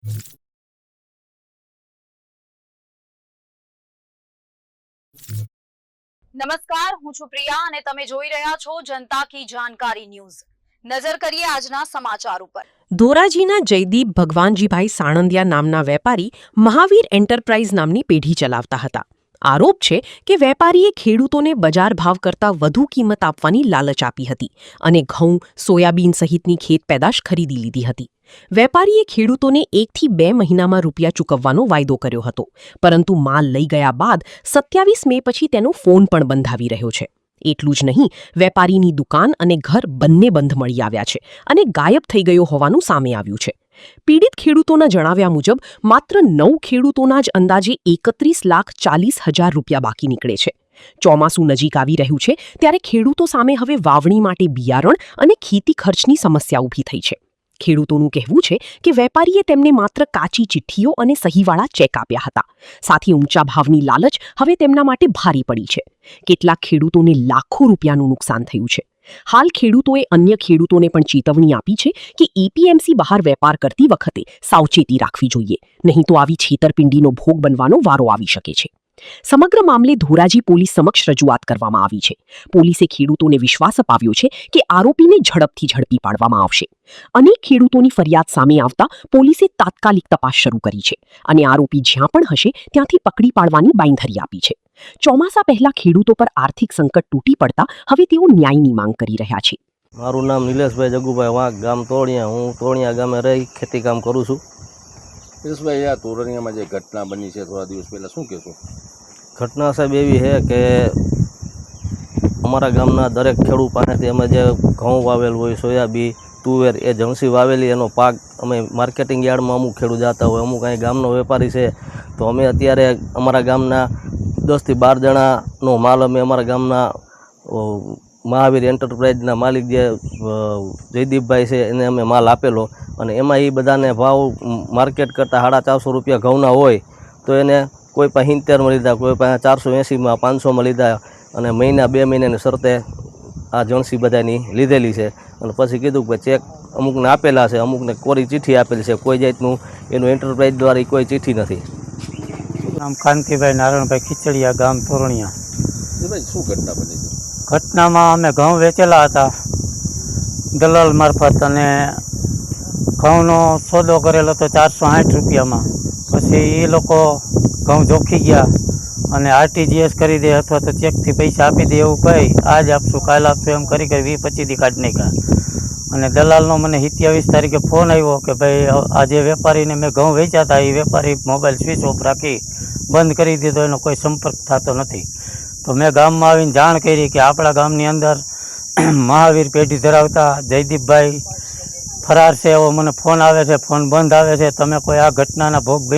નમસ્કાર, હું છું પ્રિયા અને તમે જોઈ રહ્યા છો જનતા કી જાણકારી ન્યૂઝ। નજર કરીએ આજના સમાચાર ઉપર। ધોરાજીના જયદીપ ભગવાનજીભાઈ સાણંદિયા નામના વેપારી મહાવીર એન્ટરપ્રાઇઝ નામની પેઢી ચલાવતા હતા। આરોપ છે કે વેપારીએ ખેડૂતોને બજાર ભાવ કરતાં વધુ કિંમત આપવાની લાલચ આપી હતી અને ઘઉં, સોયાબીન સહિતની ખેત પેદાશ ખરીદી લીધી હતી। વેપારીએ ખેડૂતોને 1 થી 2 મહિનામાં રૂપિયા ચૂકવવાનો વાયદો કર્યો હતો, પરંતુ માલ લઈ ગયા બાદ 27 મે પછી તેનો ફોન પણ બંધ આવી રહ્યો છે। એટલું જ નહીં, વેપારીની દુકાન અને ઘર બંને બંધ મળી આવ્યા છે અને ગાયબ થઈ ગયો હોવાનું સામે આવ્યું છે। પીડિત ખેડૂતોના જણાવ્યા મુજબ માત્ર 9 ખેડૂતોના જ અંદાજે 31,40,000 રૂપિયા બાકી નીકળે છે। ચોમાસું નજીક આવી રહ્યું છે ત્યારે ખેડૂતો સામે હવે વાવણી માટે બિયારણ અને ખેતી ખર્ચની સમસ્યા ઊભી થઈ છે। ખેડૂતોનું કહેવું છે કે વેપારીએ તેમને માત્ર કાચી ચિઠ્ઠીઓ અને સહીવાળા ચેક આપ્યા હતા, સાથે ઊંચા ભાવની લાલચ હવે તેમના માટે ભારી પડી છે। કેટલાક ખેડૂતોને લાખો રૂપિયાનું નુકસાન થયું છે। હાલ ખેડૂતોએ અન્ય ખેડૂતોને પણ ચેતવણી આપી છે કે એપીએમસી બહાર વેપાર કરતી વખતે સાવચેતી રાખવી જોઈએ, નહીં તો આવી છેતરપિંડીનો ભોગ બનવાનો વારો આવી શકે છે। સમગ્ર મામલે ધોરાજી પોલીસ સમક્ષ રજૂઆત કરવામાં આવી છે। પોલીસે ખેડૂતોને વિશ્વાસ અપાવ્યો છે કે આરોપીને ઝડપથી ઝડપી પાડવામાં આવશે। અનેક ખેડૂતોની ફરિયાદ સામે આવતા પોલીસે તાત્કાલિક તપાસ શરૂ કરી છે અને આરોપી જ્યાં પણ હશે ત્યાંથી પકડી પાડવાની બાંયધરી આપી છે। ચોમાસા પહેલા ખેડૂતો પર આર્થિક સંકટ તૂટી પડતા હવે તેઓ ન્યાયની માંગ કરી રહ્યા છે। મારું નામ નિલેશભાઈ જગુભાઈ વાઘ, ગામ તોળિયા। હું તોળિયા ગામે રહી ખેતી કામ કરું છું। નિલેશભાઈ, આ તોરણિયામાં જે ઘટના બની છે થોડા દિવસ પહેલાં, શું કહેશો? ઘટના સાહેબ એવી છે કે અમારા ગામના દરેક ખેડૂત પાસેથી અમે જે ઘઉં વાવેલ હોય, સોયાબીન, તુવેર, એ જણસી વાવેલી એનો પાક અમે માર્કેટિંગ યાર્ડમાં અમુક ખેડૂત જતા હોય, અમુક અહીં ગામનો વેપારી છે, તો અમે અત્યારે અમારા ગામના 10 થી 12 જણાનો માલ અમે અમારા ગામના મહાવીર એન્ટરપ્રાઇઝના માલિક જે જયદીપભાઈ છે એને અમે માલ આપેલો અને એમાં એ બધાને ભાવ માર્કેટ કરતાં 450 રૂપિયા ઘઉંના હોય તો એને કોઈ પાસે 70માં લીધા, કોઈ પાસે 480માં, 500માં લીધા અને મહિના 2 મહિનાની શરતે આ જણસી બધાની લીધેલી છે। અને પછી કીધું કે ચેક અમુકને આપેલા છે, અમુકને કોરી ચિઠ્ઠી આપેલી છે, કોઈ જાતનું એનું એન્ટરપ્રાઇઝ દ્વારા કોઈ ચિઠ્ઠી નથી। નામ કાંતિભાઈ નારાયણભાઈ ખીચડીયા, ગામ તોરણિયા। ભાઈ, શું ઘટના બની છે? ઘટનામાં અમે ઘઉં વેચેલા હતા દલાલ મારફત અને ઘઉંનો સોદો કરેલો હતો 460 રૂપિયામાં। પછી એ લોકો ઘઉં જોખી ગયા અને આરટીજીએસ કરી દે અથવા તો ચેકથી પૈસા આપી દે એવું કહી આજ આપશું કાલ આપશું એમ કરી 20-25 દી કાઢી નાખ્યા। અને દલાલનો મને 27 તારીખે ફોન આવ્યો કે ભાઈ આજે વેપારીને મેં ઘઉં વેચ્યા હતા, એ વેપારી મોબાઈલ સ્વિચ ઓફ રાખી બંધ કરી દીધો, એનો કોઈ સંપર્ક થતો નથી। તો મેં ગામમાં આવીને જાણ કરી કે આપણા ગામની અંદર મહાવીર પેઢી ધરાવતા જયદીપભાઈ ફરાર છે એવો મને ફોન આવે છે, ફોન બંધ આવે છે, તમે કોઈ આ ઘટનાના ભોગ બની